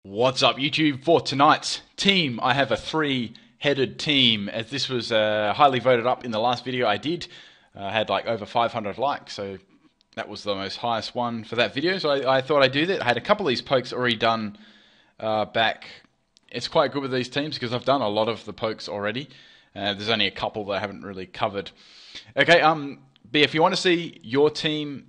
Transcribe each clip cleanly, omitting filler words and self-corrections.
What's up, YouTube? For tonight's team, I have a three-headed team, as this was highly voted up in the last video I did. I had like over 500 likes, so that was the most highest one for that video, so I thought I'd do that. I had a couple of these pokes already done back. It's quite good with these teams because I've done a lot of the pokes already. There's only a couple that I haven't really covered. Okay, but if you want to see your team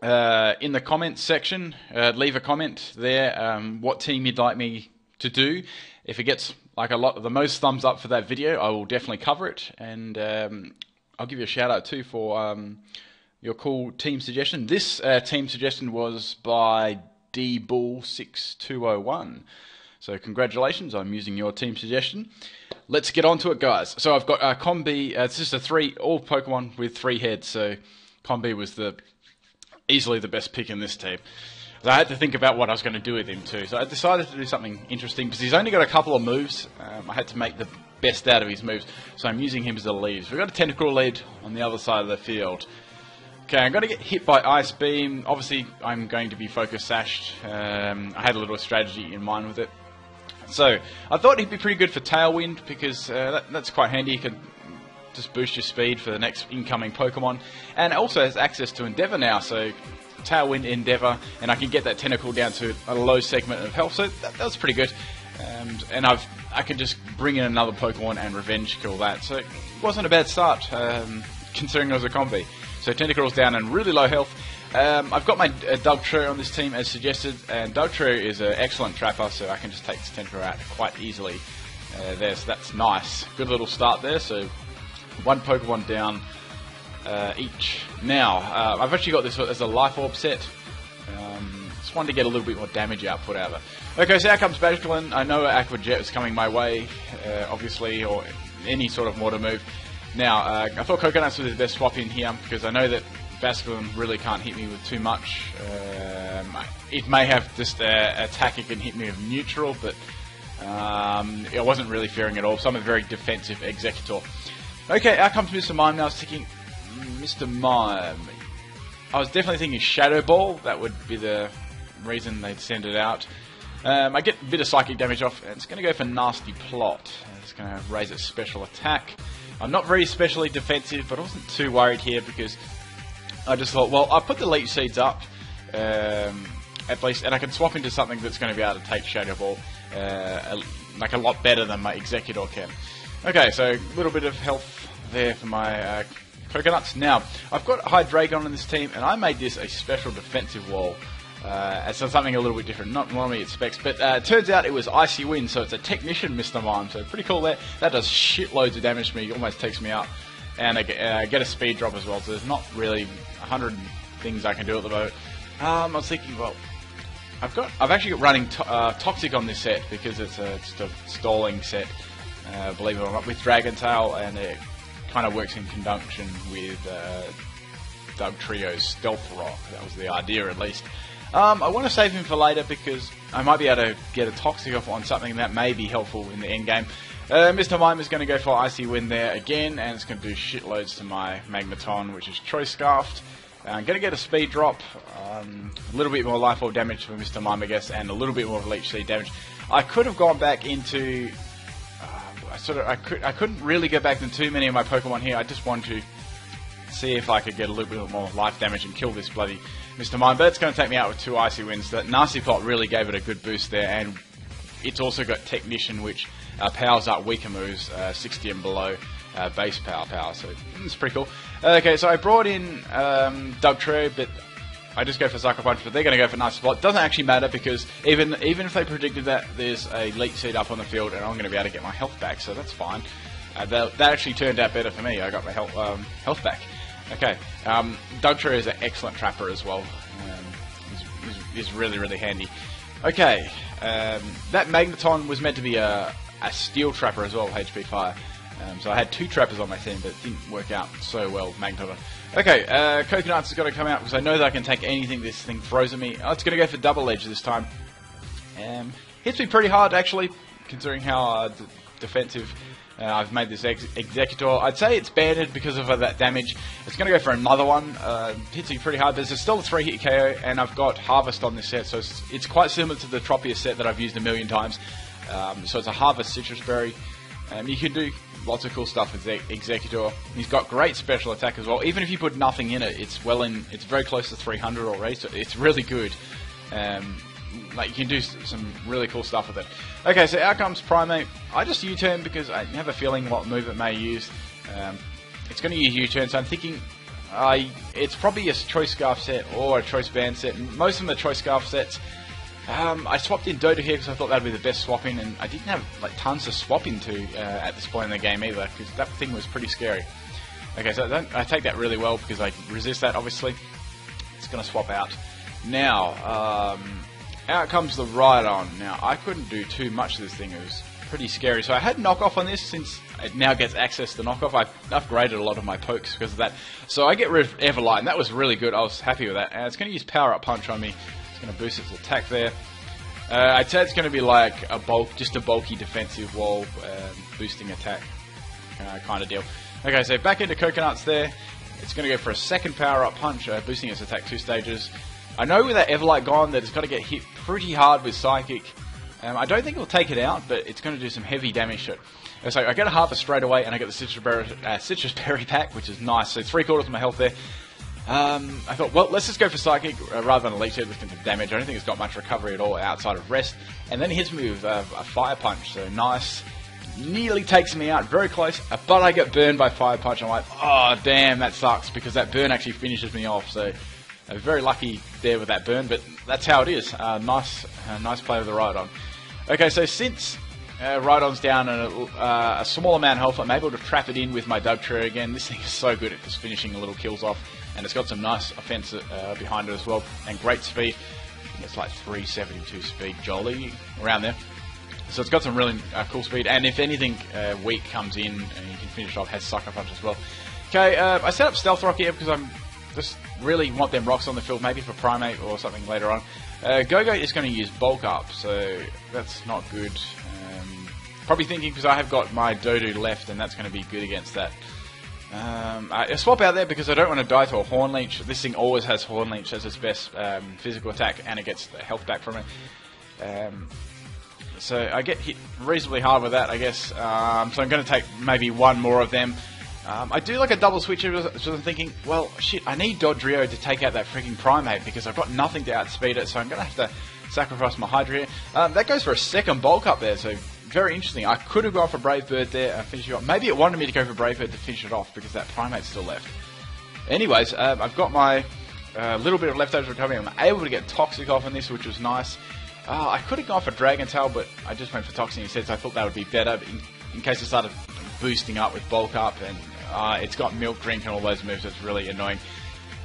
in the comments section, leave a comment there, what team you'd like me to do. If it gets like the most thumbs up for that video, I will definitely cover it, and I'll give you a shout out too for your cool team suggestion. This team suggestion was by dbull6201. So congratulations, I'm using your team suggestion. Let's get on to it, guys. So I've got Combee. It's just all Pokemon with 3 heads. So Combee was easily the best pick in this team. So I had to think about what I was going to do with him too. So I decided to do something interesting because he's only got a couple of moves. I had to make the best out of his moves. So I'm using him as a lead. So we've got a Tentacle lead on the other side of the field. Okay, I'm going to get hit by Ice Beam. Obviously, I'm going to be Focus Sashed. I had a little strategy in mind with it. So I thought he'd be pretty good for Tailwind because that's quite handy. You can just boost your speed for the next incoming Pokemon. And it also has access to Endeavor now, so Tailwind, Endeavor, and I can get that Tentacle down to a low segment of health, so that was pretty good. And I could just bring in another Pokemon and Revenge Kill that, so it wasn't a bad start, considering it was a Combee. So Tentacle's down and really low health. I've got my Dugtrio on this team as suggested, and Dugtrio is an excellent trapper, so I can just take this Tentacle out quite easily. So that's nice. Good little start there, so one Pokemon down each. Now, I've actually got this as a Life Orb set. Just wanted to get a little bit more damage output out of it. Okay, so out comes Basculin. I know Aqua Jet is coming my way, obviously, or any sort of mortar move. Now, I thought Coconuts was the best swap in here, because I know that Basculin really can't hit me with too much. It may have just attack it can hit me with neutral, but I wasn't really fearing it all, so I'm a very defensive Executor. Okay, out comes Mr. Mime now. I was thinking, Mr. Mime. I was definitely thinking Shadow Ball. That would be the reason they'd send it out. I get a bit of psychic damage off, and it's going to go for Nasty Plot. It's going to raise its special attack. I'm not very specially defensive, but I wasn't too worried here because I just thought, well, I'll put the Leech Seeds up, at least, and I can swap into something that's going to be able to take Shadow Ball like a lot better than my Executor can. Okay, so a little bit of health there for my Coconuts. Now, I've got Hydreigon on this team, and I made this a special defensive wall. So something a little bit different, not normally it specs, but it turns out it was Icy Wind, so it's a Technician Mr. Mime, so pretty cool there. That does shitloads of damage to me, almost takes me out. And I get a speed drop as well, so there's not really 100 things I can do at the moment. I was thinking, well, I've actually got running Toxic on this set because it's just a stalling set. Believe it or not, with Dragon Tail, and it kind of works in conjunction with Dugtrio's Stealth Rock. That was the idea, at least. I want to save him for later because I might be able to get a Toxic off on something that may be helpful in the end game. Mr. Mime is going to go for Icy Wind there again, and it's going to do shitloads to my Magneton, which is Choice Scarfed. I'm going to get a speed drop, a little bit more Life Orb damage for Mr. Mime, I guess, and a little bit more Leech Seed damage. I could have gone back into I couldn't really go back to too many of my Pokemon here. I just wanted to see if I could get a little bit more life damage and kill this bloody Mr. Mime. But it's going to take me out with 2 Icy Winds. That Nasty Plot really gave it a good boost there, and it's also got Technician, which powers up weaker moves, 60 and below base power. So it's pretty cool. Okay, so I brought in Dugtrio, but I just go for Psycho Punch, but they're going to go for Nasty Plot. It doesn't actually matter because even if they predicted that, there's a Leech Seed up on the field, and I'm going to be able to get my health back, so that's fine. That actually turned out better for me. I got my health back. Okay, Dugtrio is an excellent trapper as well. He's really, really handy. Okay, that Magneton was meant to be a Steel Trapper as well, HP Fire. So I had 2 trappers on my team, but it didn't work out so well, Magneton. Okay, Coconuts has got to come out because I know that I can take anything this thing throws at me. Oh, it's going to go for Double Edge this time. Hits me pretty hard, actually, considering how defensive I've made this Executor. I'd say it's banded because of that damage. It's going to go for another one. Hits you pretty hard, but there's still a 3-hit KO, and I've got Harvest on this set, so it's quite similar to the Tropius set that I've used a million times. So it's a Harvest Citrus Berry. You can do lots of cool stuff with Executor. He's got great special attack as well. Even if you put nothing in it, it's very close to 300 already, so it's really good. Like, you can do some really cool stuff with it. Okay, so out comes Primeape. I just U-turn because I have a feeling what move it may use. It's going to use U-turn, so I'm thinking it's probably a Choice Scarf set or a Choice Band set. Most of them are Choice Scarf sets. I swapped in Dodo here because I thought that would be the best swap in, and I didn't have like tons to swap into at this point in the game either, because that thing was pretty scary. Okay, so I take that really well because I resist that, obviously. It's going to swap out. Now, out comes the Rhydon. Now, I couldn't do too much to this thing. It was pretty scary. So I had knockoff on this since it now gets access to knockoff. I upgraded a lot of my pokes because of that. So I get rid of Everlight, and that was really good. I was happy with that. And it's going to use Power Up Punch on me. Going to boost its attack there. I'd say it's going to be like just a bulky defensive wall boosting attack kind of deal. Okay, so back into Coconuts there. It's going to go for a second power up punch, boosting its attack 2 stages. I know with that Everlight gone that it's got to get hit pretty hard with Psychic. I don't think it'll take it out, but it's going to do some heavy damage to it. So I get a Harvest straight away, and I get the Citrus Berry pack, which is nice. So 3/4 of my health there. I thought, well, let's just go for Psychic rather than a Leech Seed with some damage. I don't think it's got much recovery at all outside of Rest. And then he hits me with a Fire Punch, so nice. Nearly takes me out, very close, but I get burned by Fire Punch. I'm like, oh, damn, that sucks, because that burn actually finishes me off. So very lucky there with that burn, but that's how it is. Nice play with the Rhydon. Okay, so since Rhydon's down a small amount of health, I'm able to trap it in with my Dugtrio again. This thing is so good at just finishing little kills off. And it's got some nice offense behind it as well, and great speed. I think it's like 372 speed, jolly, around there. So it's got some really cool speed, and if anything weak comes in, and you can finish it off, has Sucker Punch as well. Okay, I set up Stealth Rock here because I'm just really want them rocks on the field, maybe for Primeape or something later on. Go-Go is going to use Bulk Up, so that's not good. Probably thinking because I have got my Dodo left, and that's going to be good against that. I swap out there because I don't want to die to a Horn Leech. This thing always has Horn Leech as its best physical attack, and it gets the health back from it. So I get hit reasonably hard with that, I guess. So I'm going to take maybe one more of them. I do like a double switch, so I'm thinking, well, shit, I need Dodrio to take out that freaking Primeape because I've got nothing to outspeed it, so I'm going to have to sacrifice my Hydra here. That goes for a second Bulk Up there, so very interesting. I could have gone for Brave Bird there and finished it off. Maybe it wanted me to go for Brave Bird to finish it off because that Primate's still left. Anyways, I've got my little bit of leftovers recovery. I'm able to get Toxic off on this, which was nice. I could have gone for Dragon Tail, but I just went for Toxic instead, so I thought that would be better in case I started boosting up with Bulk Up, and it's got Milk Drink and all those moves. It's really annoying.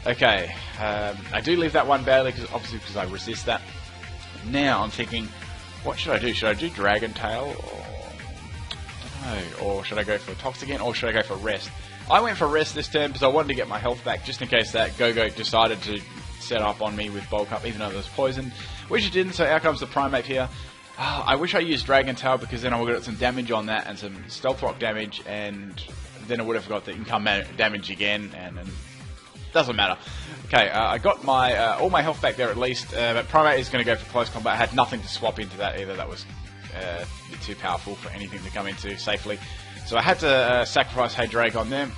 Okay, I do leave that one badly, obviously because I resist that. Now I'm thinking, what should I do? Should I do Dragon Tail? I don't know. Or should I go for Toxic again? Or should I go for Rest? I went for Rest this turn because I wanted to get my health back just in case that Go-Go decided to set up on me with Bulk Up even though it was poisoned. Which it didn't, so out comes the Primeape here. I wish I used Dragon Tail because then I would have got some damage on that and some Stealth Rock damage, and then I would have got the income damage again, and doesn't matter. Okay, I got my all my health back there at least, but Primeape is going to go for close combat. I had nothing to swap into that either. That was a bit too powerful for anything to come into safely. So I had to sacrifice Heydragon there.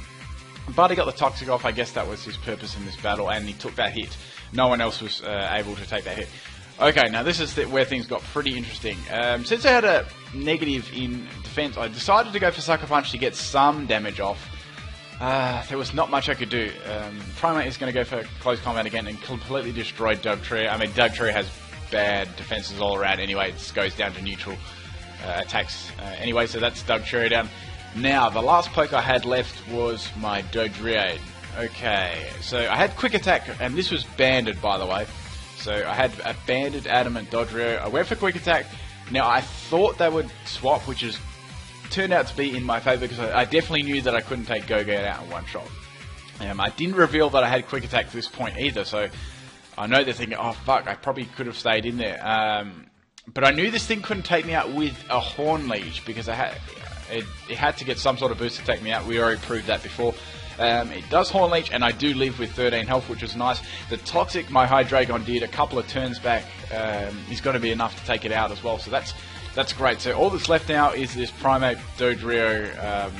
But he got the Toxic off. I guess that was his purpose in this battle, and he took that hit. No one else was able to take that hit. Okay, now this is where things got pretty interesting. Since I had a negative in defense, I decided to go for Sucker Punch to get some damage off. There was not much I could do. Primeape is going to go for close combat again and completely destroy Dugtrio. I mean, Dugtrio has bad defenses all around anyway. It just goes down to neutral attacks anyway, so that's Dugtrio down. Now, the last poke I had left was my Dodrio. Okay, so I had Quick Attack, and this was banded, by the way. So I had a banded Adamant Dodrio. I went for Quick Attack. Now, I thought they would swap, which is turned out to be in my favour, because I definitely knew that I couldn't take Go-Go out in one shot. I didn't reveal that I had Quick Attack at this point either, so I know they're thinking, oh fuck, I probably could have stayed in there. But I knew this thing couldn't take me out with a Horn Leech, because It had to get some sort of boost to take me out. We already proved that before. It does Horn Leech, and I do live with 13 health, which is nice. The Toxic my Hydreigon did a couple of turns back is going to be enough to take it out as well, so that's great. So all that's left now is this Primeape Dodrio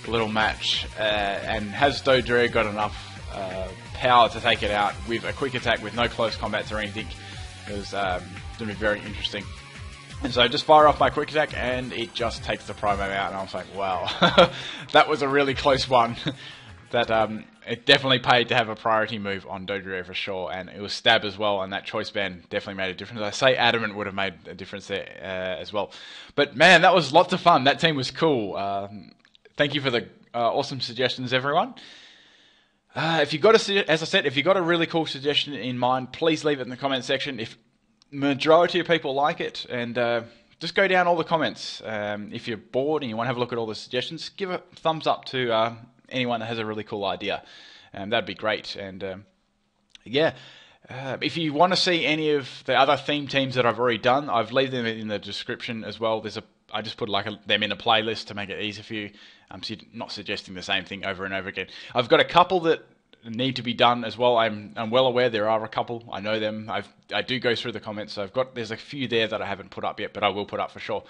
little match, and has Dodrio got enough power to take it out with a quick attack with no close combats or anything? It was going to be very interesting. And so I just fire off my quick attack and it just takes the Primeape out, and I was like, wow, that was a really close one. That it definitely paid to have a priority move on Dodrio for sure, and it was stab as well, and that choice band definitely made a difference. I say Adamant would have made a difference there as well. But man, that was lots of fun. That team was cool. Thank you for the awesome suggestions, everyone. If you got as I said, if you got a really cool suggestion in mind, please leave it in the comment section. If majority of people like it, and just go down all the comments. If you're bored and you want to have a look at all the suggestions, give a thumbs up to anyone that has a really cool idea, and that'd be great. And yeah, if you want to see any of the other theme teams that I've already done, I've leave them in the description as well. I just put them in a playlist to make it easier for you, so you're not suggesting the same thing over and over again. I've got a couple that need to be done as well. I'm well aware there are a couple. I know them. I do go through the comments, so there's a few there that I haven't put up yet, but I will put up for sure.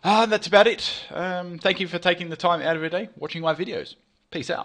That's about it. Thank you for taking the time out of your day watching my videos. Peace out.